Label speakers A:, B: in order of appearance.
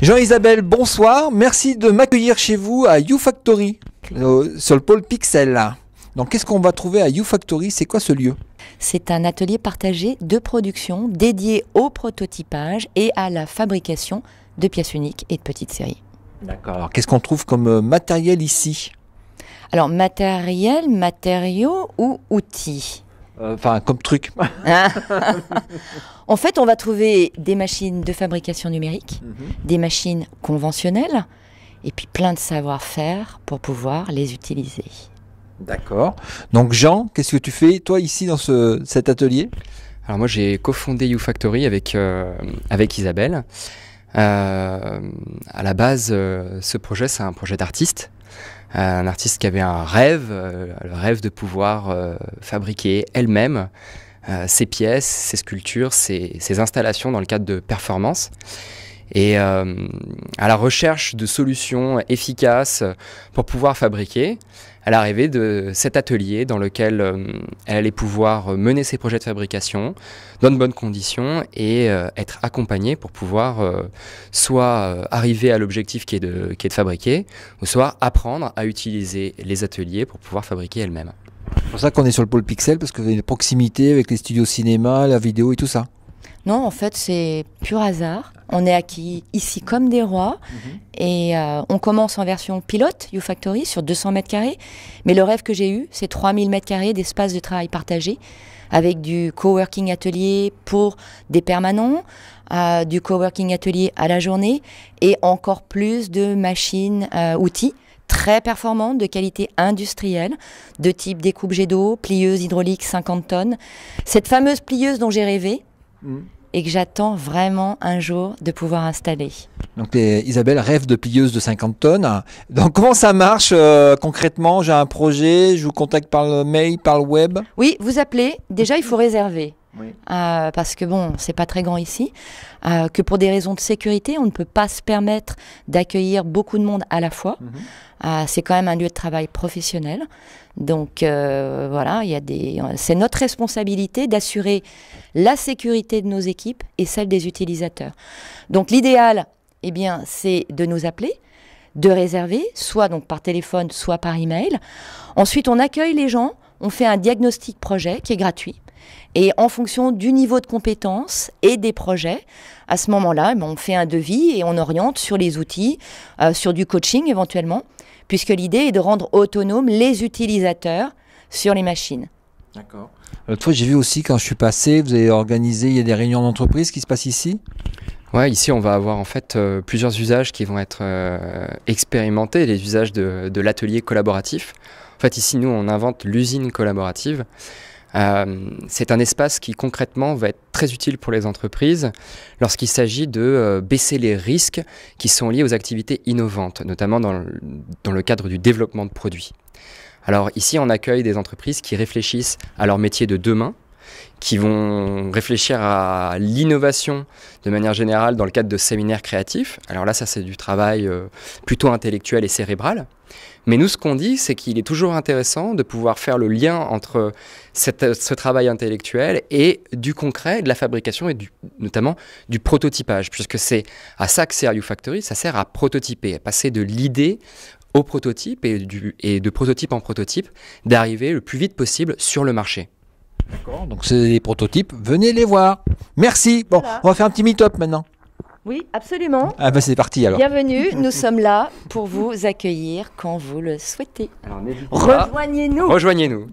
A: Jean-Isabelle, bonsoir. Merci de m'accueillir chez vous à YouFactory, sur le pôle Pixel. Donc, qu'est-ce qu'on va trouver à YouFactory? C'est quoi ce lieu?
B: C'est un atelier partagé de production dédié au prototypage et à la fabrication de pièces uniques et de petites séries.
A: D'accord. Alors, qu'est-ce qu'on trouve comme matériel ici?
B: Alors, matériel, matériaux ou outils?
A: Enfin, comme truc.
B: En fait, on va trouver des machines de fabrication numérique, des machines conventionnelles, et puis plein de savoir-faire pour pouvoir les utiliser.
A: D'accord. Donc Jean, qu'est-ce que tu fais toi ici dans cet atelier?
C: Alors moi j'ai cofondé YouFactory avec Isabelle. À la base, ce projet c'est un projet d'artiste. Un artiste qui avait un rêve, le rêve de pouvoir fabriquer elle-même ses pièces, ses sculptures, ses installations dans le cadre de performances. Et à la recherche de solutions efficaces pour pouvoir fabriquer, elle est arrivée de cet atelier dans lequel elle allait pouvoir mener ses projets de fabrication dans de bonnes conditions et être accompagnée pour pouvoir soit arriver à l'objectif qui est de fabriquer, ou soit apprendre à utiliser les ateliers pour pouvoir fabriquer elle-même.
A: C'est pour ça qu'on est sur le pôle Pixel, parce que vous avez une proximité avec les studios cinéma, la vidéo et tout ça.
B: Non, en fait, c'est pur hasard. On est acquis ici comme des rois et on commence en version pilote, YouFactory, sur 200 mètres carrés. Mais le rêve que j'ai eu, c'est 3000 mètres carrés d'espace de travail partagé avec du coworking atelier pour des permanents, du coworking atelier à la journée et encore plus de machines, outils très performantes, de qualité industrielle, de type découpe jet d'eau, plieuse hydraulique 50 tonnes. Cette fameuse plieuse dont j'ai rêvé, et que j'attends vraiment un jour de pouvoir installer.
A: Donc Isabelle rêve de plieuse de 50 tonnes. Donc comment ça marche concrètement? J'ai un projet, je vous contacte par le mail, par le web?
B: Oui, vous appelez. Déjà, il faut réserver. Oui. Parce que bon, c'est pas très grand ici. Que pour des raisons de sécurité, on ne peut pas se permettre d'accueillir beaucoup de monde à la fois. C'est quand même un lieu de travail professionnel. Donc voilà, c'est notre responsabilité d'assurer la sécurité de nos équipes et celle des utilisateurs. Donc l'idéal, eh bien, c'est de nous appeler, de réserver, soit donc par téléphone, soit par email. Ensuite, on accueille les gens, on fait un diagnostic projet qui est gratuit. Et en fonction du niveau de compétence et des projets, à ce moment-là, on fait un devis et on oriente sur les outils, sur du coaching éventuellement, puisque l'idée est de rendre autonomes les utilisateurs sur les machines.
A: D'accord. L'autre fois, j'ai vu aussi, quand je suis passé, vous avez organisé, il y a des réunions d'entreprise qui se passent ici?
C: Ouais, ici on va avoir en fait plusieurs usages qui vont être expérimentés, les usages de l'atelier collaboratif. En fait, ici, nous, on invente l'usine collaborative. C'est un espace qui concrètement va être très utile pour les entreprises lorsqu'il s'agit de baisser les risques qui sont liés aux activités innovantes, notamment dans le cadre du développement de produits. Alors ici, on accueille des entreprises qui réfléchissent à leur métier de demain, qui vont réfléchir à l'innovation de manière générale dans le cadre de séminaires créatifs. Alors là, ça c'est du travail plutôt intellectuel et cérébral. Mais nous, ce qu'on dit, c'est qu'il est toujours intéressant de pouvoir faire le lien entre ce travail intellectuel et du concret, de la fabrication et notamment du prototypage, puisque c'est à ça que sert YouFactory, ça sert à prototyper, à passer de l'idée au prototype et de prototype en prototype, d'arriver le plus vite possible sur le marché.
A: D'accord, donc c'est les prototypes, venez les voir. Merci. Bon, voilà. On va faire un petit meet-up maintenant.
B: Oui, absolument.
A: Ah ben c'est parti alors.
B: Bienvenue, nous sommes là pour vous accueillir quand vous le souhaitez. Rejoignez-nous.
C: Rejoignez-nous.